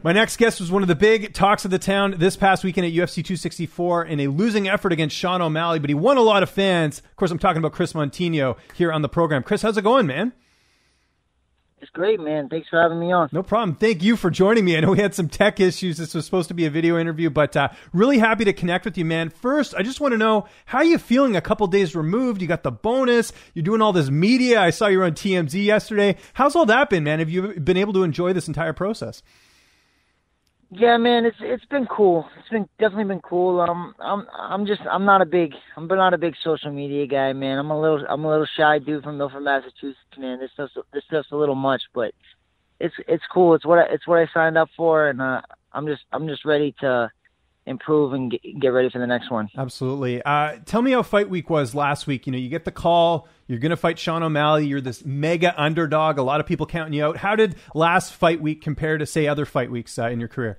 My next guest was one of the big talks of the town this past weekend at UFC 264 in a losing effort against Sean O'Malley, but he won a lot of fans. Of course, I'm talking about Kris Moutinho here on the program. Kris, how's it going, man? It's great, man. Thanks for having me on. No problem. Thank you for joining me. I know we had some tech issues. This was supposed to be a video interview, but really happy to connect with you, man. First, I just want to know, how are you feeling a couple days removed? You got the bonus. You're doing all this media. I saw you were on TMZ yesterday. How's all that been, man? Have you been able to enjoy this entire process? Yeah, man, it's been cool. It's definitely been cool. I'm not a big social media guy, man. I'm a little shy dude from Milford, Massachusetts, man. This stuff's a little much, but it's cool. It's what I signed up for, and I'm just ready to improve and get ready for the next one. Absolutely. Tell me how fight week was last week. You know, you get the call, you're going to fight Sean O'Malley. You're this mega underdog. A lot of people counting you out. How did last fight week compare to, say, other fight weeks in your career?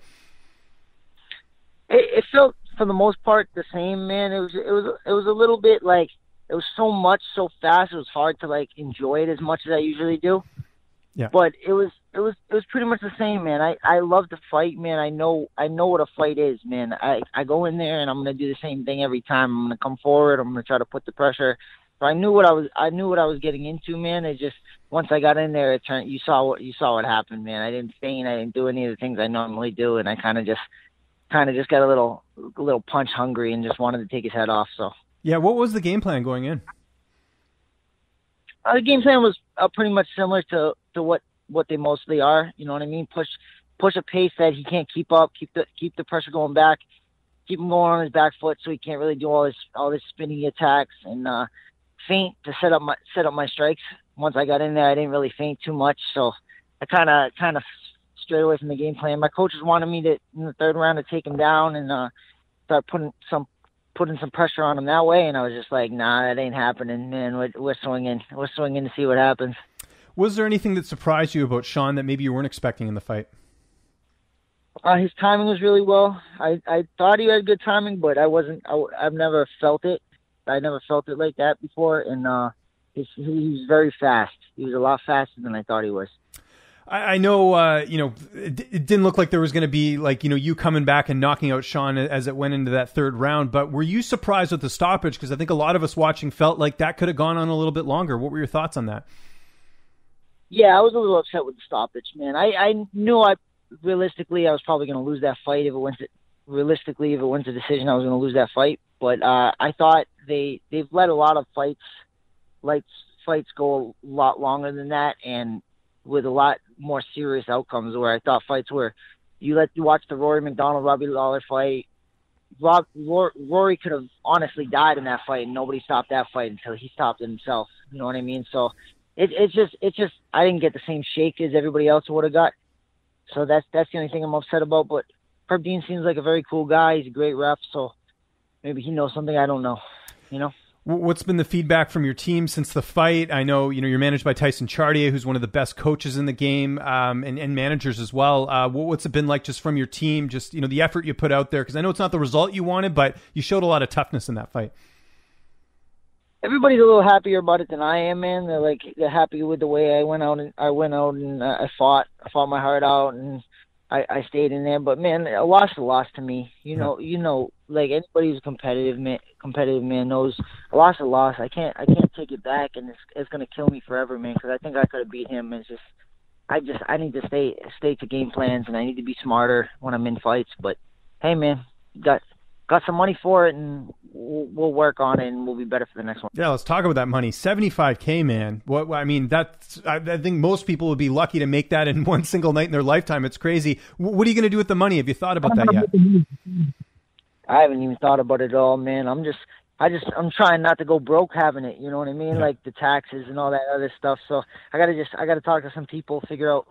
It felt, for the most part, the same, man. It was a little bit like, it was so much so fast. It was hard to like enjoy it as much as I usually do. Yeah. But it was pretty much the same, man. I love to fight, man. I know what a fight is, man. I go in there and I'm gonna do the same thing every time. I'm gonna come forward. I'm gonna try to put the pressure. So I knew what I was getting into, man. It just, once I got in there, it turned. You saw what happened, man. I didn't feint. I didn't do any of the things I normally do, and I kind of just got a little punch hungry and just wanted to take his head off. So yeah, what was the game plan going in? The game plan was pretty much similar to what they mostly are. You know what I mean? Push a pace that he can't keep up. Keep the pressure going back. Keep him going on his back foot so he can't really do all this spinning attacks, and feint to set up my strikes. Once I got in there, I didn't really feint too much, so I kind of strayed away from the game plan. My coaches wanted me to, in the third round, to take him down and start putting some pressure on him that way, and I was just like, nah, that ain't happening, man. We're swinging to see what happens. Was there anything that surprised you about Sean that maybe you weren't expecting in the fight? His timing was really well. I thought he had good timing, but I've never felt it. I never felt it like that before, and he was very fast. He was a lot faster than I thought he was. I know, it didn't look like there was going to be, like, you coming back and knocking out Sean as it went into that third round, but were you surprised with the stoppage? Because I think a lot of us watching felt like that could have gone on a little bit longer. What were your thoughts on that? Yeah, I was a little upset with the stoppage, man. I knew realistically I was probably going to lose that fight. If it went to decision, I was going to lose that fight. But I thought they've let a lot of fights go a lot longer than that, and with a lot more serious outcomes, where I thought fights where you watch the Rory McDonald, Robbie Lawler fight. Rory could have honestly died in that fight, and nobody stopped that fight until he stopped it himself. You know what I mean? So it's just I didn't get the same shake as everybody else would have got. So that's the only thing I'm upset about. But Herb Dean seems like a very cool guy. He's a great ref, so maybe he knows something I don't know. What's been the feedback from your team since the fight? I know, you're managed by Tyson Chartier, who's one of the best coaches in the game, and managers as well. What's it been like just from your team, just, the effort you put out there? Because I know it's not the result you wanted, but you showed a lot of toughness in that fight. Everybody's a little happier about it than I am, man. They're happy with the way I went out and I fought my heart out, and I stayed in there. But man, a loss is a loss to me. You know, like anybody who's competitive man knows a loss is a loss. I can't take it back, and it's gonna kill me forever, man. Because I think I could have beat him. It's just I need to stay to game plans, and I need to be smarter when I'm in fights. But hey, man, got some money for it, and we'll work on it, and we'll be better for the next one. Yeah, let's talk about that money. $75K, man. I think most people would be lucky to make that in one single night in their lifetime. It's crazy. What are you going to do with the money? Have you thought about that yet? I haven't even thought about it at all, man. I'm trying not to go broke having it. You know what I mean? Yeah. Like the taxes and all that other stuff. So I gotta talk to some people, figure out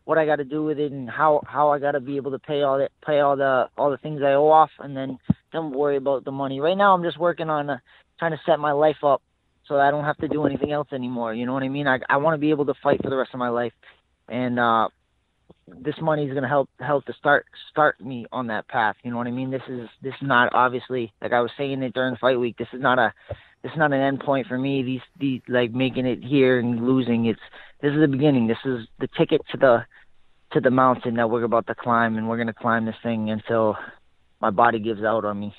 what I got to do with it, and how I got to be able to pay all the things I owe off, and then don't worry about the money. Right now, I'm just working on trying to set my life up so that I don't have to do anything else anymore. You know what I mean? I want to be able to fight for the rest of my life, and this money is going to help to start me on that path. You know what I mean? This is not, obviously, like I was saying it during fight week, this is not an end point for me. These like making it here and losing. This is the beginning. This is the ticket to to the mountain that we're about to climb, and we're going to climb this thing until my body gives out on me.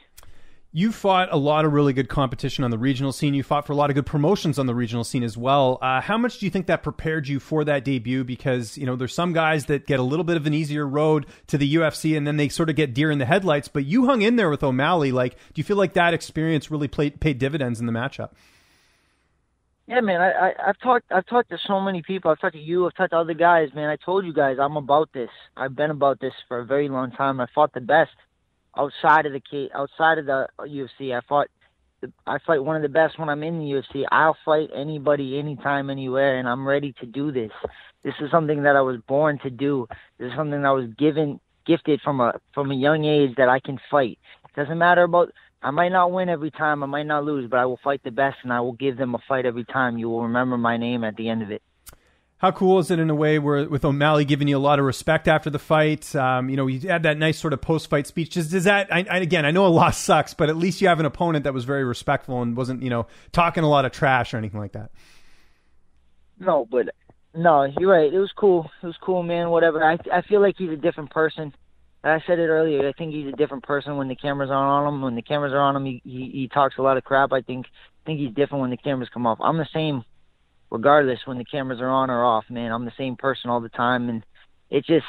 You fought a lot of really good competition on the regional scene. You fought for a lot of good promotions on the regional scene as well. How much do you think that prepared you for that debut? Because, you know, there's some guys that get a little bit of an easier road to the UFC and then they sort of get deer in the headlights, but you hung in there with O'Malley. Like, do you feel like that experience really paid dividends in the matchup? Yeah, man, I've talked to so many people. I've talked to you. I've talked to other guys, man. I told you guys I'm about this. I've been about this for a very long time. I fought the best outside of the UFC. I fight one of the best when I'm in the UFC. I'll fight anybody, anytime, anywhere, and I'm ready to do this. This is something that I was born to do. This is something that I was gifted from a young age that I can fight. It doesn't matter about. I might not win every time. I might not lose, but I will fight the best, and I will give them a fight every time. You will remember my name at the end of it. How cool is it in a way where with O'Malley giving you a lot of respect after the fight? You know, you had that nice sort of post-fight speech. Does that, again, I know a loss sucks, but at least you have an opponent that was very respectful and wasn't, you know, talking a lot of trash or anything like that. No, you're right. It was cool. It was cool, man. Whatever. I feel like he's a different person. I said it earlier. I think he's a different person when the cameras aren't on him. When the cameras are on him, he talks a lot of crap. I think he's different when the cameras come off. I'm the same, regardless when the cameras are on or off. Man, I'm the same person all the time, and it just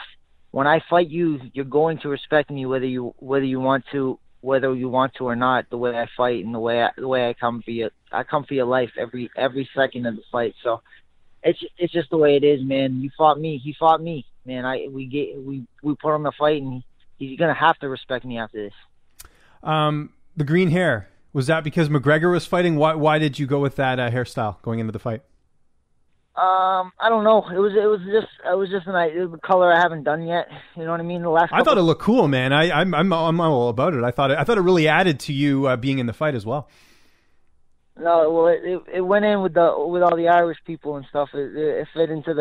when I fight you, you're going to respect me whether you want to or not. The way I fight and the way I come for you. I come for your life every second of the fight. So it's just the way it is, man. You fought me. He fought me. Man, we put on the fight, and he's gonna have to respect me after this. The green hair, was that because McGregor was fighting? Why did you go with that hairstyle going into the fight? I don't know. It was just a color I haven't done yet. You know what I mean? I thought it looked cool, man. I'm all about it. I thought it really added to you being in the fight as well. No, well, it went in with all the Irish people and stuff. It fit into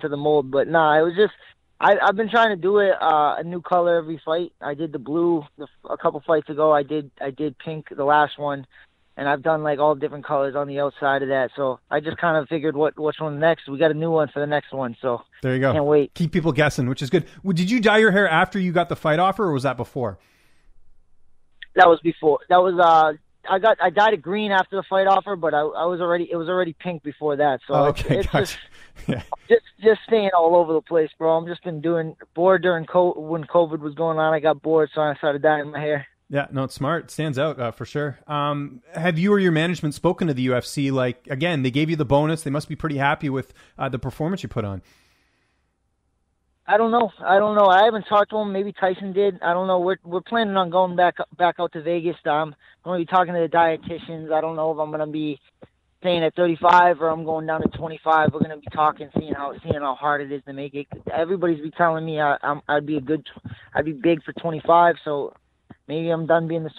the mold. But nah, it was just I've been trying to do it a new color every fight. I did the blue a couple fights ago. I did pink the last one, and I've done like all different colors on the outside of that. So I just kind of figured which one next. We got a new one for the next one. So there you go. Can't wait. Keep people guessing, which is good. Did you dye your hair after you got the fight offer, or was that before? That was before. That was I dyed it green after the fight offer, but it was already pink before that. So okay, it's gotcha. just staying all over the place, bro. I'm just been bored during when COVID was going on. I got bored, so I started dyeing my hair. Yeah, no, it's smart. It stands out for sure. Have you or your management spoken to the UFC? Like, again, they gave you the bonus. They must be pretty happy with the performance you put on. I don't know. I haven't talked to him. Maybe Tyson did. I don't know. We're planning on going back out to Vegas. I'm going to be talking to the dietitians. I don't know if I'm going to be staying at 35 or I'm going down to 25. We're going to be talking, seeing how hard it is to make it. Everybody's be telling me I'd be big for 25. So maybe I'm done being the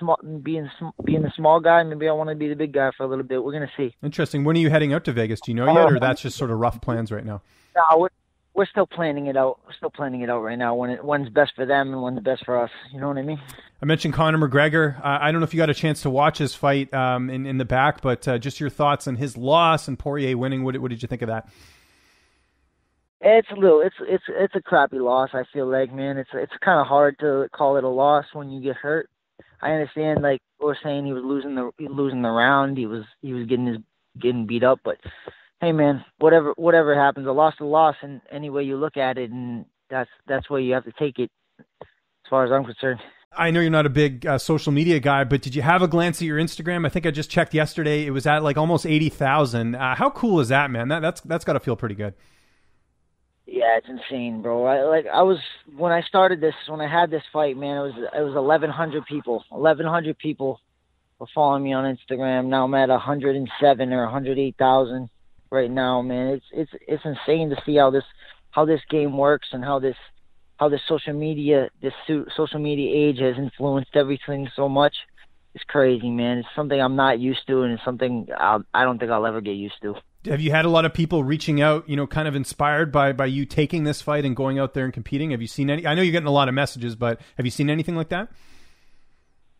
small guy. Maybe I want to be the big guy for a little bit. We're going to see. Interesting. When are you heading out to Vegas? Do you know yet, or that's just sort of rough plans right now? No, we're still planning it out. We're still planning it out right now. When's best for them and when's best for us. You know what I mean? I mentioned Conor McGregor. I don't know if you got a chance to watch his fight in the back, but just your thoughts on his loss and Poirier winning. What did you think of that? It's a crappy loss. I feel like, man, it's kind of hard to call it a loss when you get hurt. I understand, like we're saying, he was losing the round. He was getting beat up, but hey, man, whatever happens, a loss is a loss, and any way you look at it, and that's where you have to take it, as far as I'm concerned. I know you're not a big social media guy, but did you have a glance at your Instagram? I think I just checked yesterday. It was at like almost 80,000. How cool is that, man? That's got to feel pretty good. Yeah, it's insane, bro. When I started this, when I had this fight, man, it was 1,100 people. 1,100 people were following me on Instagram. Now I'm at 107 or 108,000. Right now, man, it's insane to see how this game works and how this social media age has influenced everything so much. It's crazy, man. It's something I'm not used to, and it's something I don't think I'll ever get used to. Have you had a lot of people reaching out, kind of inspired by you taking this fight and going out there and competing? Have you seen any? I know you're getting a lot of messages, but have you seen anything like that?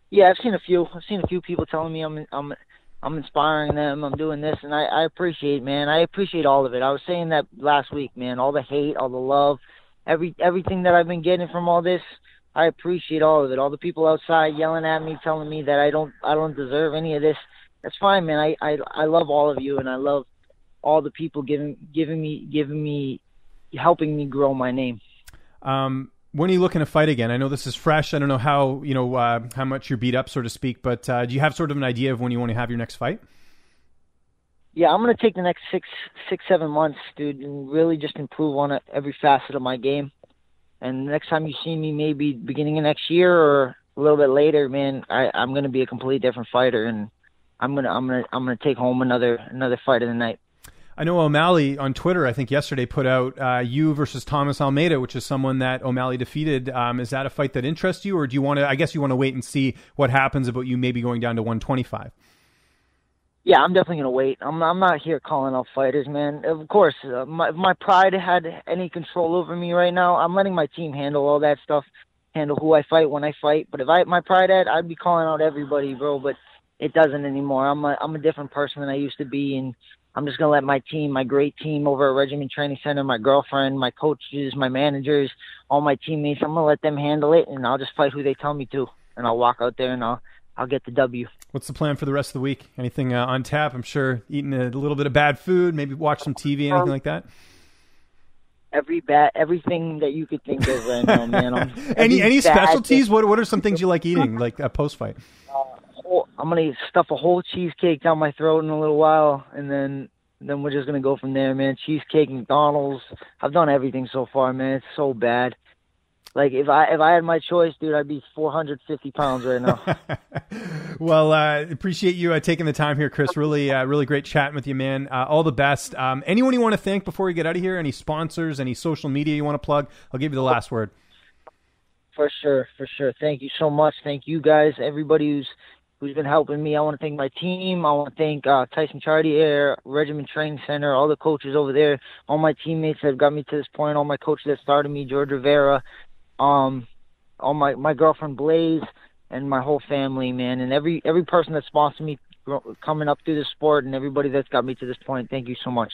Yeah, I've seen a few. I've seen a few people telling me I'm inspiring them, I'm doing this, and I appreciate, man. I appreciate all of it. I was saying that last week, man. All the hate, all the love, everything that I've been getting from all this, I appreciate all of it. All the people outside yelling at me, telling me that I don't deserve any of this. That's fine, man. I love all of you, and I love all the people helping me grow my name. When are you looking to fight again? I know this is fresh. I don't know how how much you're beat up, so to speak, but do you have sort of an idea of when you want to have your next fight? Yeah, I'm gonna take the next 7 months, dude, and really just improve on every facet of my game. And the next time you see me, maybe beginning of next year or a little bit later, man, I'm gonna be a completely different fighter, and I'm gonna take home another fight of the night. I know O'Malley on Twitter, I think yesterday, put out you versus Thomas Almeida, which is someone that O'Malley defeated. Is that a fight that interests you, or do you want to? I guess you want to wait and see what happens about you maybe going down to 125. Yeah, I'm definitely gonna wait. I'm not here calling out fighters, man. Of course, if my pride had any control over me right now, I'm letting my team handle all that stuff, handle who I fight when I fight. But if my pride had, I'd be calling out everybody, bro. But it doesn't anymore. I'm a different person than I used to be, and I'm just going to let my team, my great team over at Regiment Training Center, my girlfriend, my coaches, my managers, all my teammates, I'm going to let them handle it, and I'll just fight who they tell me to. And I'll walk out there, and I'll get the W. What's the plan for the rest of the week? Anything on tap? I'm sure eating a little bit of bad food, maybe watch some TV, anything like that? Everything that you could think of right now, man. Any specialties? What are some things you like eating, like a post-fight? I'm going to stuff a whole cheesecake down my throat in a little while, and then we're just going to go from there, man. Cheesecake, McDonald's. I've done everything so far, man. It's so bad. Like, if I had my choice, dude, I'd be 450 pounds right now. Well, appreciate you taking the time here, Kris. Really great chatting with you, man. All the best. Anyone you want to thank before we get out of here? Any sponsors, any social media you want to plug? I'll give you the last word. For sure. Thank you so much. Thank you guys, everybody who's been helping me. I want to thank my team. I want to thank Tyson Chartier, Regiment Training Center, all the coaches over there, all my teammates that got me to this point, all my coaches that started me, George Rivera, all my girlfriend Blaze, and my whole family, man, and every person that sponsored me coming up through the sport, and everybody that's got me to this point. Thank you so much.